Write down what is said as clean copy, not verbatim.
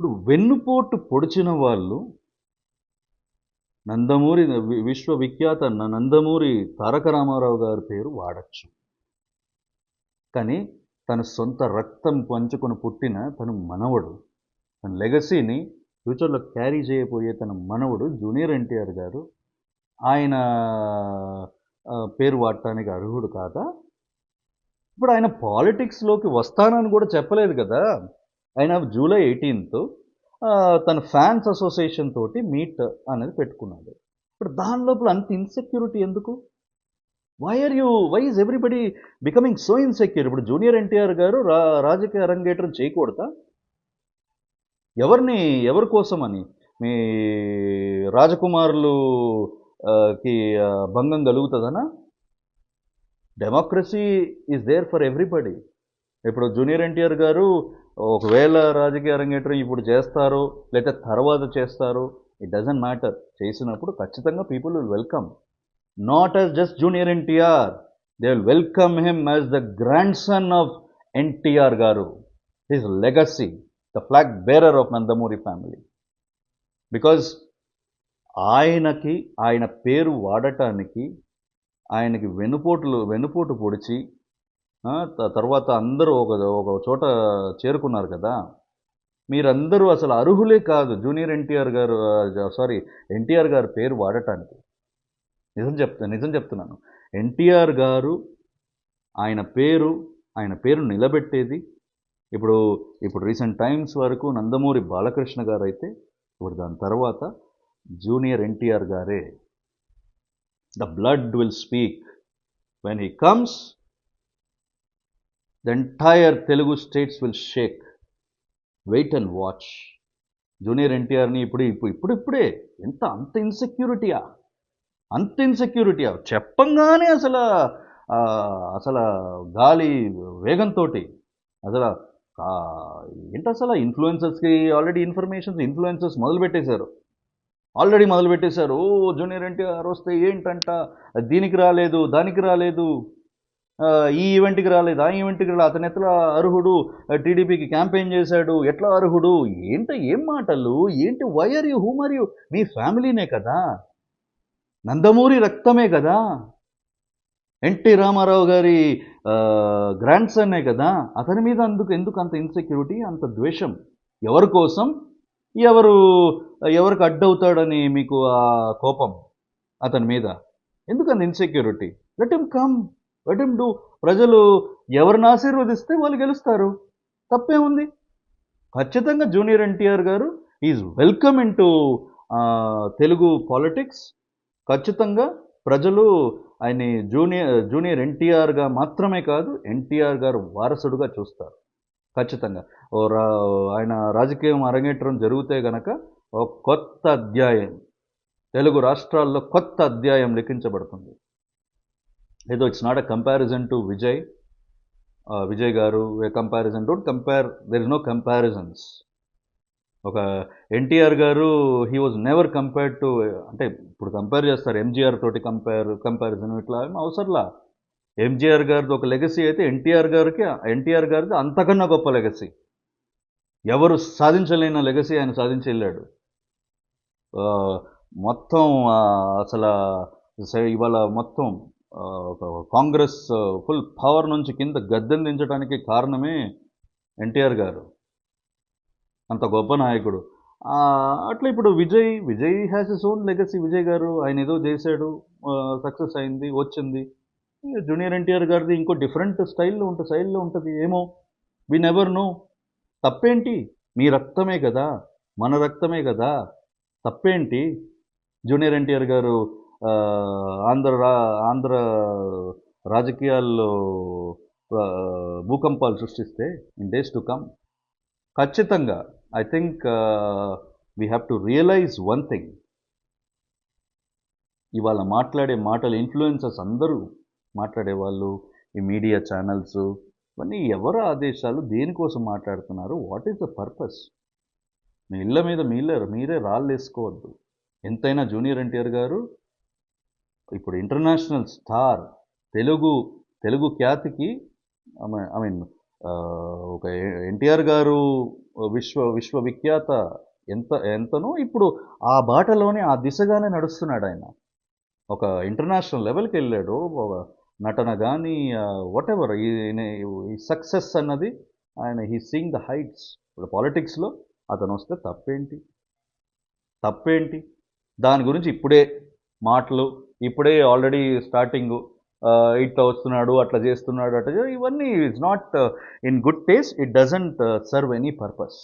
ఇప్పుడు వెన్నుపోటు పొడిచిన వాళ్ళు నందమూరి విశ్వవిఖ్యాత నందమూరి తారక రామారావు గారి పేరు వాడచ్చు. కానీ తన సొంత రక్తం పంచుకొని పుట్టిన తన మనవడు, తన లెగసీని ఫ్యూచర్లో క్యారీ చేయబోయే తన మనవడు జూనియర్ ఎన్టీఆర్ గారు ఆయన పేరు వాడటానికి అర్హుడు కాదా? ఇప్పుడు ఆయన పాలిటిక్స్లోకి వస్తానని కూడా చెప్పలేదు కదా. ఆయన జూలై 18th తన ఫ్యాన్స్ అసోసియేషన్ తోటి మీట్ అనేది పెట్టుకున్నాడు. ఇప్పుడు దాని లోపల అంత ఇన్సెక్యూరిటీ ఎందుకు? Why is everybody becoming so insecure? ఇప్పుడు జూనియర్ ఎన్టీఆర్ గారు రాజకీయ అరంగేట్రం చేయకూడదా? ఎవరి కోసమని? మీ రాజకుమారులు కి భంగం కలుగుతుందనా? Democracy is there for everybody. ఇప్పుడు జూనియర్ ఎన్టీఆర్ గారు ఒకవేళ రాజకీయ అరంగేట్రం ఇప్పుడు చేస్తారో లేకపోతే తర్వాత చేస్తారో, ఇట్ డజంట్ మ్యాటర్. చేసినప్పుడు ఖచ్చితంగా people will welcome. Not as just junior NTR, they will welcome him as the grandson of NTR గారు, his legacy, the flag bearer of Nandamuri family. Because ఆయన పేరు వాడటానికి ఆయనకి వెన్నుపోటు పొడిచి తర్వాత అందరూ ఒక చోట చేరుకున్నారు కదా. మీరందరూ అసలు అర్హులే కాదు జూనియర్ ఎన్టీఆర్ గారు, ఎన్టీఆర్ గారి పేరు వాడటానికి. నిజం చెప్తున్నాను. ఎన్టీఆర్ గారు ఆయన పేరు నిలబెట్టేది ఇప్పుడు రీసెంట్ టైమ్స్ వరకు నందమూరి బాలకృష్ణ గారు అయితే, ఇప్పుడు దాని తర్వాత జూనియర్ ఎన్టీఆర్ గారే. The blood will speak when he comes. The entire Telugu states will shake. Wait and watch. Junior ఎన్టీఆర్ని ఇప్పుడే అంత ఇన్సెక్యూరిటీయా చెప్పంగానే అసలు గాలి వేగంతో అసలు అసలు ఇన్ఫ్లుయెన్సర్స్కి ఆల్రెడీ ఇన్ఫ్లుయెన్సర్స్ మొదలుపెట్టేశారు. జూనియర్ ఎన్టీఆర్ వస్తే ఏంటంట, దీనికి రాలేదు, దానికి రాలేదు, ఈ ఈవెంట్కి రాలేదు, ఆ ఈవెంట్కి రాలేదు, అతను ఎట్లా అర్హుడు, టీడీపీకి క్యాంపెయిన్ చేశాడు, ఎట్లా అర్హుడు, ఏం మాటలు, why are you, whom are you? మీ ఫ్యామిలీనే కదా, నందమూరి రక్తమే కదా, ఎన్టీ రామారావు గారి గ్రాండ్ సన్నే కదా. అతని మీద ఎందుకు అంత ఇన్సెక్యూరిటీ, అంత ద్వేషం? ఎవరి కోసం? ఎవరికి అడ్డవుతాడని మీకు ఆ కోపం అతని మీద? ఎందుకంత insecurity? Let him come, let him do. ప్రజలు ఎవరిని ఆశీర్వదిస్తే వాళ్ళు గెలుస్తారు. తప్పే ఉంది? ఖచ్చితంగా జూనియర్ ఎన్టీఆర్ గారు is welcome in to Telugu politics. ఖచ్చితంగా ప్రజలు ఆయన్ని జూనియర్ ఎన్టీఆర్గా మాత్రమే కాదు, ఎన్టీఆర్ గారు వారసుడుగా చూస్తారు. ఖచ్చితంగా ఆయన రాజకీయం అరంగేట్రం జరిగితే గనక ఒక కొత్త అధ్యాయం తెలుగు రాష్ట్రాల్లో కొత్త అధ్యాయం లిఖించబడుతుంది. ఏదో it's not a comparison to Vijay గారు. Comparison, don't compare, there is no comparisons. ఒక ఎన్టీఆర్ గారు he was never compared to, అంటే ఇప్పుడు కంపేర్ చేస్తారు ఎంజీఆర్ తోటి కంపారిజన్, ఇట్లా అవసరంలా. ఎంజీఆర్ గారిది ఒక లెగసీ అయితే ఎన్టీఆర్ గారిది అంతకన్నా గొప్ప లెగసీ. ఎవరు సాధించలేని లెగసీ ఆయన సాధించి వెళ్ళాడు. మొత్తం ఇవాళ మొత్తం కాంగ్రెస్ ఫుల్ పవర్ నుంచి కింద గద్దెను దించడానికి కారణమే ఎన్టీఆర్ గారు. అంత గొప్ప నాయకుడు. అట్లా ఇప్పుడు Vijay has his own legacy. Vijay గారు ఆయన ఏదో చేశాడు, సక్సెస్ అయింది, వచ్చింది. జూనియర్ ఎన్టీఆర్ గారిది ఇంకో డిఫరెంట్ స్టైల్లో ఉంటుంది. ఏమో, వి నెవర్ నో. తప్పేంటి? మీ రక్తమే కదా, మన రక్తమే కదా, తప్పేంటి? జూనియర్ ఎన్టీఆర్ గారు ఆంధ్ర రాజకీయాల్లో భూకంపాలు సృష్టిస్తే ఇన్ డేస్ టు కమ్, ఖచ్చితంగా I think we have to realise one thing. ఇవాళ మాట్లాడే మాటలు ఇన్ఫ్లుయెన్సర్స్ అందరూ మాట్లాడేవాళ్ళు, ఈ మీడియా ఛానల్స్, ఇవన్నీ ఎవరు ఆదేశాలు, దేనికోసం మాట్లాడుతున్నారు, వాట్ ఈస్ ద పర్పస్? మీ ఇళ్ళ మీద మీరే రాళ్ళు వేసుకోవద్దు. ఎంతైనా జూనియర్ ఎన్టీఆర్ గారు ఇప్పుడు ఇంటర్నేషనల్ స్టార్. తెలుగు ఖ్యాతికి, ఐ మీన్ ఒక ఎన్టీఆర్ గారు విశ్వవిఖ్యాత ఎంతనో ఇప్పుడు ఆ బాటలోనే ఆ దిశగానే నడుస్తున్నాడు ఆయన. ఒక ఇంటర్నేషనల్ లెవెల్కి వెళ్ళాడు. ఒక నటన కానీ వాట్ ఎవర్ ఈ సక్సెస్ అన్నది ఆయన హీ సీయింగ్ ద హైట్స్. ఇప్పుడు పాలిటిక్స్లో అతను వస్తే తప్పేంటి దాని గురించి ఇప్పుడే మాటలు, ఇప్పుడే ఆల్రెడీ స్టార్టింగ్ ఇట్లా వస్తున్నాడు, అట్లా చేస్తున్నాడు, ఇవన్నీ it's not in good taste. It doesn't serve any purpose.